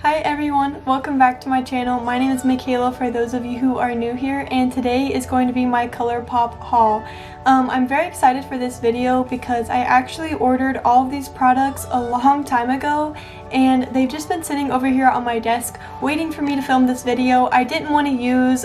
Hi everyone, welcome back to my channel. My name is Michaela for those of you who are new here, and today is going to be my Colourpop haul. I'm very excited for this video because I actually ordered all of these products a long time ago and they've just been sitting over here on my desk waiting for me to film this video. I didn't want to use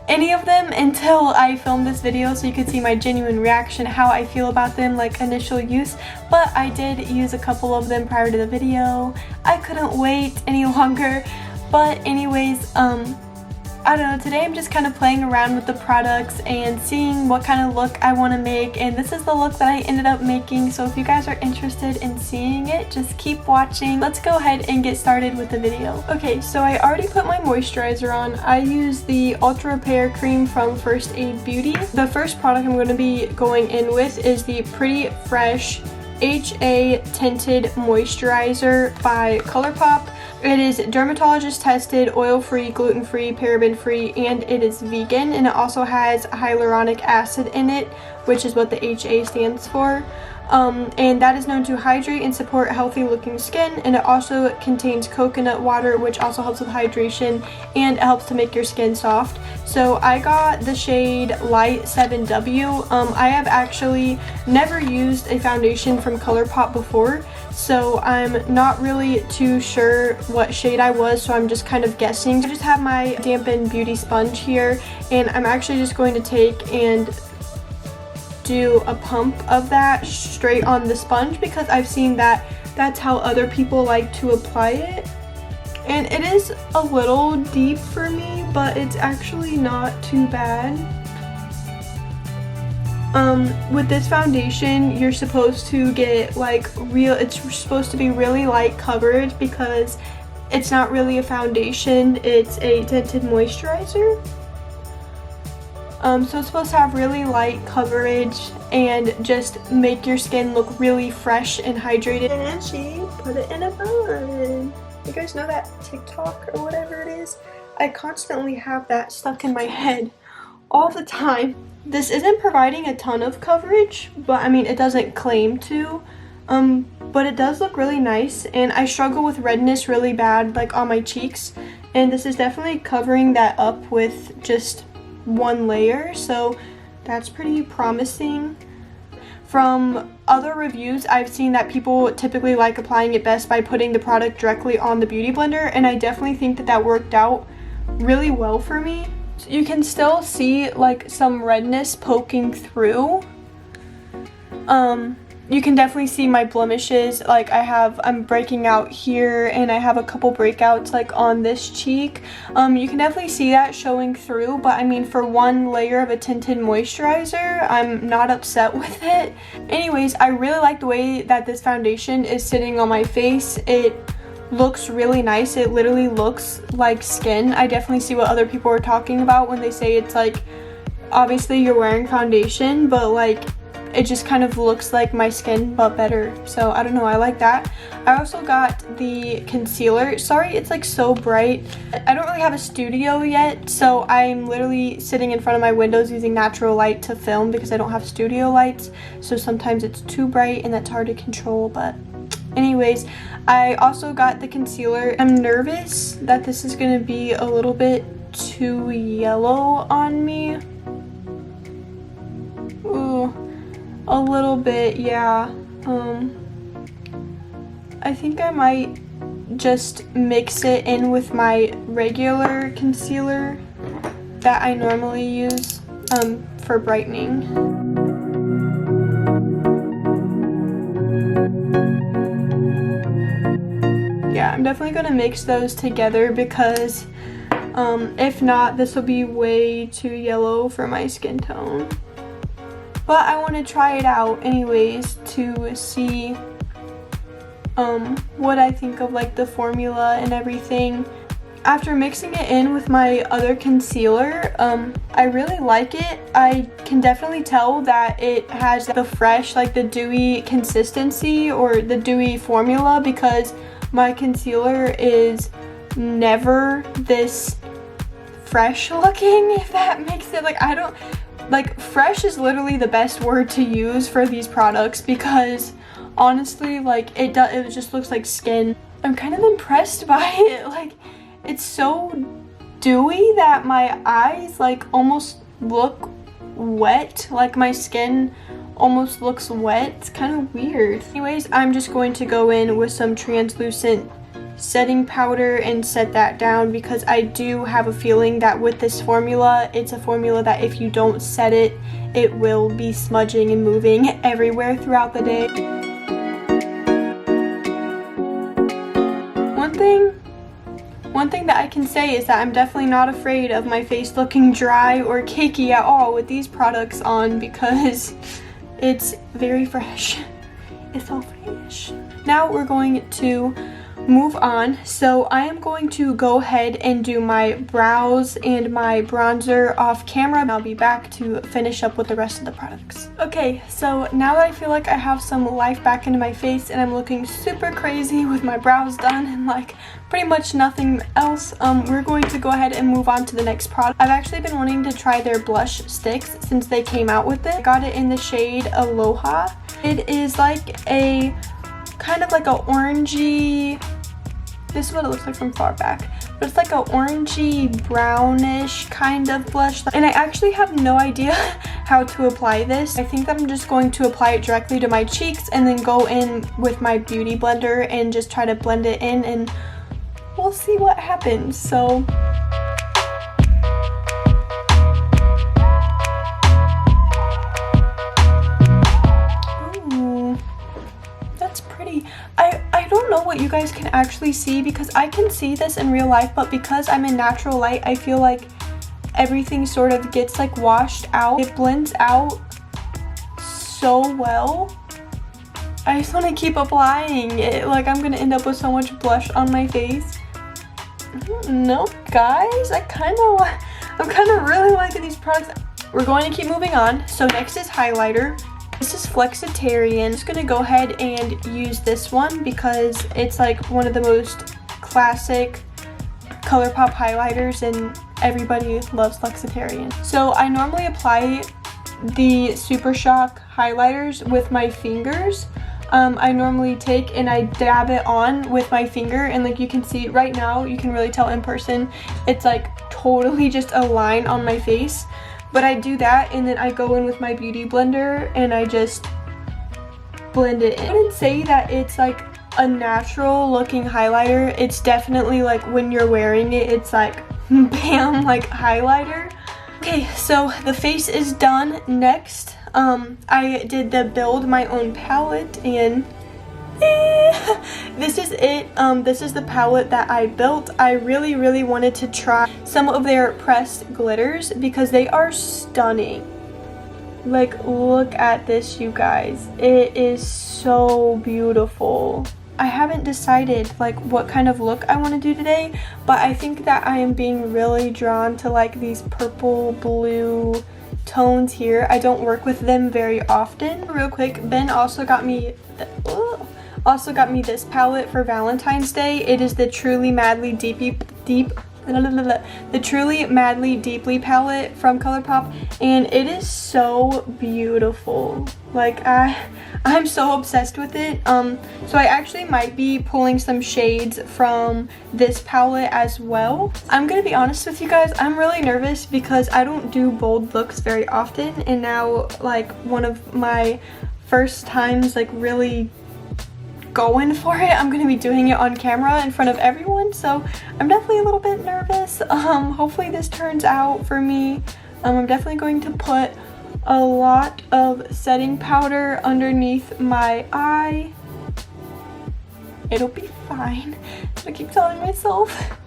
any of them until I filmed this video so you could see my genuine reaction, how I feel about them, like initial use, but I did use a couple of them prior to the video. I couldn't wait any longer, but anyways, I don't know, today I'm just kind of playing around with the products and seeing what kind of look I want to make, and this is the look that I ended up making, so if you guys are interested in seeing it, just keep watching. Let's go ahead and get started with the video. Okay, so I already put my moisturizer on. I use the Ultra Repair Cream from First Aid Beauty. The first product I'm going to be going in with is the Pretty Fresh HA Tinted Moisturizer by Colourpop. It is dermatologist tested, oil-free, gluten-free, paraben-free, and it is vegan, and it also has hyaluronic acid in it, which is what the HA stands for. And that is known to hydrate and support healthy looking skin, and it also contains coconut water, which also helps with hydration and it helps to make your skin soft. So I got the shade Light 7W. I have actually never used a foundation from Colourpop before, so I'm not really too sure what shade I was, so I'm just kind of guessing. I just have my dampened beauty sponge here, and I'm actually just going to take and do a pump of that straight on the sponge because I've seen that that's how other people like to apply it, and it is a little deep for me, but it's actually not too bad. With this foundation, you're supposed to get like it's supposed to be really light coverage because it's not really a foundation, it's a tinted moisturizer. So it's supposed to have really light coverage and just make your skin look really fresh and hydrated. And she put it in a bun. You guys know that TikTok or whatever it is? I constantly have that stuck in my head all the time. This isn't providing a ton of coverage, but I mean it doesn't claim to. But it does look really nice, and I struggle with redness really bad like on my cheeks, and this is definitely covering that up with just one layer, so that's pretty promising. From other reviews, I've seen that people typically like applying it best by putting the product directly on the beauty blender, and I definitely think that that worked out really well for me. So you can still see like some redness poking through. You can definitely see my blemishes, like I'm breaking out here, and I have a couple breakouts like on this cheek. You can definitely see that showing through, but I mean for one layer of a tinted moisturizer, I'm not upset with it. Anyways, I really like the way that this foundation is sitting on my face. It looks really nice. It literally looks like skin. I definitely see what other people are talking about when they say it's like, obviously you're wearing foundation, but like it just kind of looks like my skin but better. So I don't know, I like that. I also got the concealer. Sorry it's like so bright. I don't really have a studio yet, so I'm literally sitting in front of my windows using natural light to film because I don't have studio lights, so sometimes it's too bright and that's hard to control. But anyways, I also got the concealer. I'm nervous that this is gonna be a little bit too yellow on me. Ooh. A little bit, yeah. I think I might just mix it in with my regular concealer that I normally use for brightening. Yeah, I'm definitely gonna mix those together because if not, this will be way too yellow for my skin tone. But I want to try it out anyways to see what I think of like the formula and everything. After mixing it in with my other concealer, I really like it. I can definitely tell that it has the fresh, like the dewy consistency or the dewy formula, because my concealer is never this fresh looking, if that makes it, like, I don't, like, fresh is literally the best word to use for these products because honestly, like, it just looks like skin. I'm kind of impressed by it. Like, it's so dewy that my eyes like almost look wet. Like my skin almost looks wet. It's kind of weird. Anyways, I'm just going to go in with some translucent setting powder and set that down, because I do have a feeling that with this formula, it's a formula that if you don't set it, it will be smudging and moving everywhere throughout the day. One thing that I can say is that I'm definitely not afraid of my face looking dry or cakey at all with these products on, because it's very fresh. It's all fresh. Now we're going to move on. So I am going to go ahead and do my brows and my bronzer off camera, and I'll be back to finish up with the rest of the products. Okay, so now that I feel like I have some life back into my face and I'm looking super crazy with my brows done and like pretty much nothing else, we're going to go ahead and move on to the next product. I've actually been wanting to try their blush Stix since they came out with it. I got it in the shade Aloha. It is like a kind of like a orangey, this is what it looks like from far back, but it's like a orangey brownish kind of blush, and I actually have no idea how to apply this. I think that I'm just going to apply it directly to my cheeks and then go in with my beauty blender and just try to blend it in, and we'll see what happens. So I don't know what you guys can actually see, because I can see this in real life, but because I'm in natural light, I feel like everything sort of gets like washed out. It blends out so well. I just want to keep applying it. Like, I'm gonna end up with so much blush on my face. No, guys, I'm kind of really liking these products. We're going to keep moving on. So next is highlighter. This is Flexitarian. I'm just gonna go ahead and use this one because it's like one of the most classic Colourpop highlighters and everybody loves Flexitarian. So I normally apply the Super Shock highlighters with my fingers. I normally take and I dab it on with my finger, and like you can see right now, you can really tell in person, it's like totally just a line on my face. But I do that and then I go in with my beauty blender and I just blend it in. I wouldn't say that it's like a natural looking highlighter. It's definitely like when you're wearing it, it's like bam, like highlighter. Okay, so the face is done. Next, I did the build my own palette, and this is it. This is the palette that I built. I really wanted to try some of their pressed glitters because they are stunning. Like, look at this, you guys. It is so beautiful. I haven't decided like what kind of look I want to do today, but I think that I am being really drawn to like these purple blue tones here. I don't work with them very often. Real quick, Ben also got me this palette for Valentine's Day. It is the Truly Madly Deeply palette from Colourpop, and it is so beautiful. Like, I'm so obsessed with it. So I actually might be pulling some shades from this palette as well. I'm gonna be honest with you guys, I'm really nervous because I don't do bold looks very often, and now like one of my first times like really going for it, I'm gonna be doing it on camera in front of everyone, so I'm definitely a little bit nervous. Hopefully this turns out for me. I'm definitely going to put a lot of setting powder underneath my eye. It'll be fine. I keep telling myself.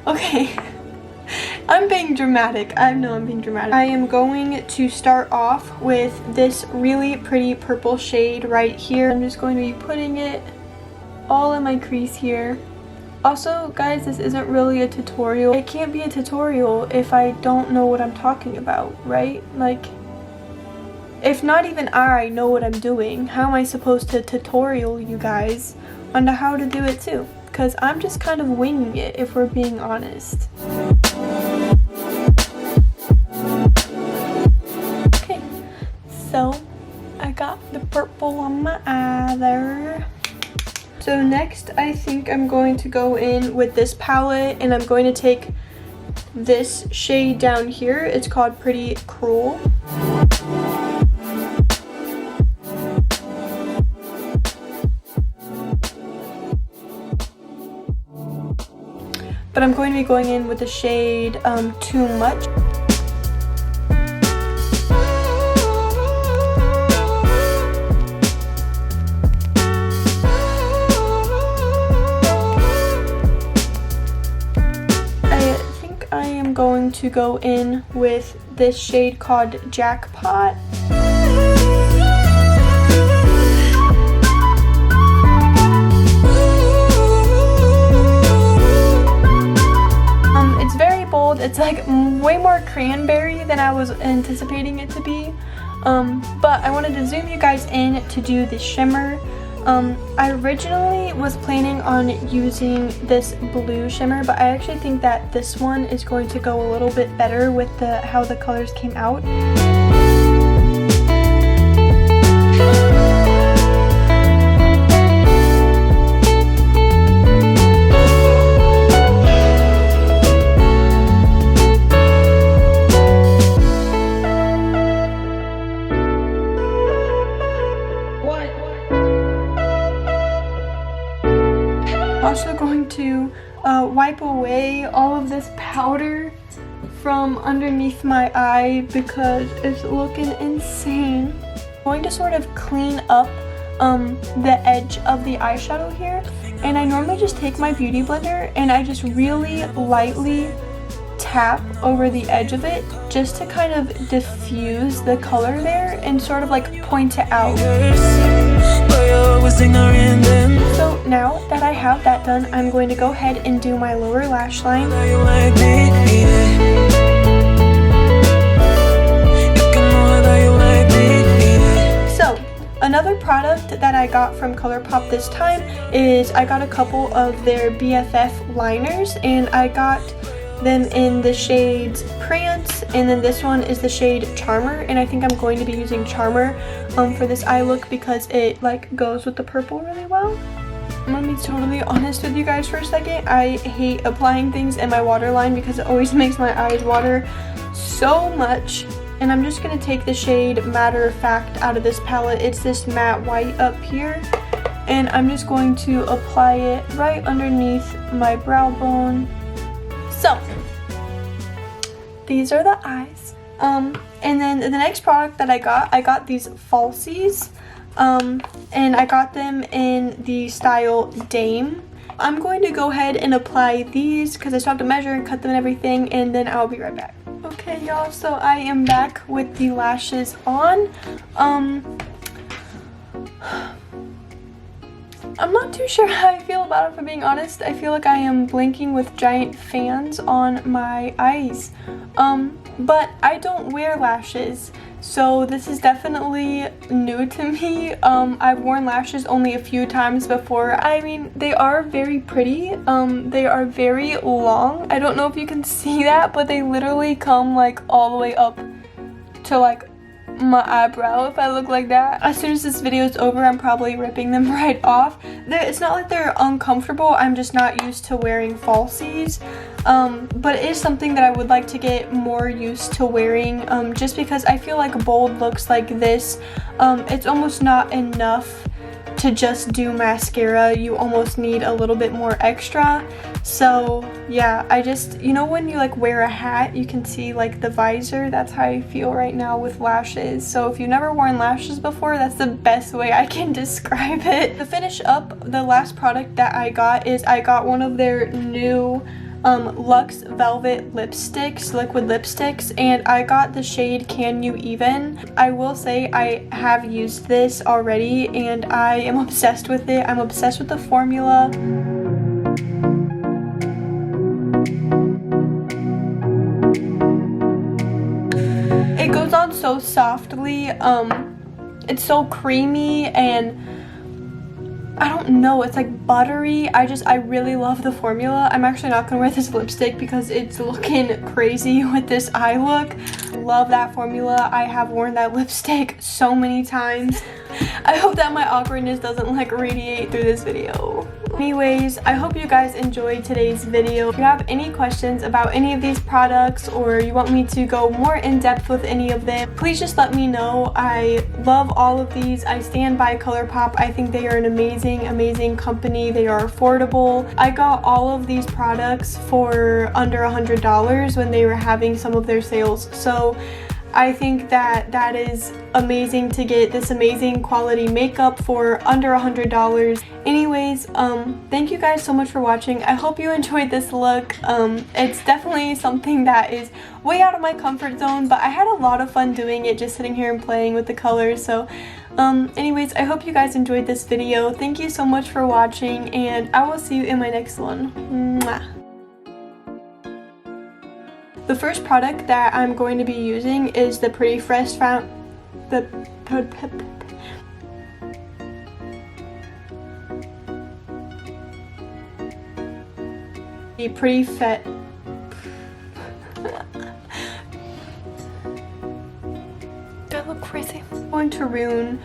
Okay. I'm being dramatic. I know I'm being dramatic. I am going to start off with this really pretty purple shade right here. I'm just going to be putting it all in my crease here. Also, guys, this isn't really a tutorial. It can't be a tutorial if I don't know what I'm talking about, right? Like, if not even I know what I'm doing, how am I supposed to tutorial you guys on how to do it too? Because I'm just kind of winging it, if we're being honest. Okay, so I got the purple on my eye there. So next, I think I'm going to go in with this palette, and I'm going to take this shade down here. It's called Pretty Cruel. But I'm going to be going in with the shade Too Much. I am going to go in with this shade called Jackpot. It's very bold. It's like way more cranberry than I was anticipating it to be. But I wanted to zoom you guys in to do the shimmer. I originally was planning on using this blue shimmer, but I actually think that this one is going to go a little bit better with how the colors came out. Also going to wipe away all of this powder from underneath my eye because it's looking insane. I'm going to sort of clean up the edge of the eyeshadow here, and I normally just take my beauty blender and I just really lightly tap over the edge of it just to kind of diffuse the color there and sort of like point it out. So now that I have that done, I'm going to go ahead and do my lower lash line. So another product that I got from Colourpop this time is I got a couple of their BFF liners, and I got them in the shades Prance, and then this one is the shade Charmer, and I think I'm going to be using Charmer for this eye look because it like goes with the purple really well. I'm gonna be totally honest with you guys for a second. I hate applying things in my waterline because it always makes my eyes water so much. And I'm just gonna take the shade Matter of Fact out of this palette. It's this matte white up here, and I'm just going to apply it right underneath my brow bone. So these are the eyes. And then the next product that I got these Falsies, and I got them in the style Dame. I'm going to go ahead and apply these because I still have to measure and cut them and everything, and then I'll be right back. Okay, y'all, so I am back with the lashes on. I'm not too sure how I feel about it, if I'm being honest. I feel like I am blinking with giant fans on my eyes. But I don't wear lashes, so this is definitely new to me. I've worn lashes only a few times before. I mean, they are very pretty. They are very long. I don't know if you can see that, but they literally come like all the way up to like my eyebrow if I look like that. As soon as this video is over, I'm probably ripping them right off. It's not like they're uncomfortable, I'm just not used to wearing falsies. But it is something that I would like to get more used to wearing, just because I feel like bold looks like this, it's almost not enough to just do mascara. You almost need a little bit more extra. So yeah, I just, you know, when you like wear a hat, you can see like the visor. That's how I feel right now with lashes. So if you've never worn lashes before, that's the best way I can describe it. To finish up, the last product that I got is I got one of their new Luxe Velvet lipsticks, liquid lipsticks, and I got the shade Can You Even. I will say I have used this already and I am obsessed with it. I'm obsessed with the formula. It goes on so softly. It's so creamy and I don't know, it's like buttery. I really love the formula. I'm actually not gonna wear this lipstick because it's looking crazy with this eye look. Love that formula. I have worn that lipstick so many times. I hope that my awkwardness doesn't like radiate through this video. Anyways, I hope you guys enjoyed today's video. If you have any questions about any of these products or you want me to go more in depth with any of them, please just let me know. I love all of these. I stand by Colourpop. I think they are an amazing company. They are affordable. I got all of these products for under $100 when they were having some of their sales. So I think that that is amazing to get this amazing quality makeup for under $100. Anyways, thank you guys so much for watching. I hope you enjoyed this look. It's definitely something that is way out of my comfort zone, but I had a lot of fun doing it, just sitting here and playing with the colors. So anyways, I hope you guys enjoyed this video. Thank you so much for watching, and I will see you in my next one. Mwah. The first product that I'm going to be using is the Pretty Fresh the Pretty Fet. Do I look crazy? I'm going to ruin.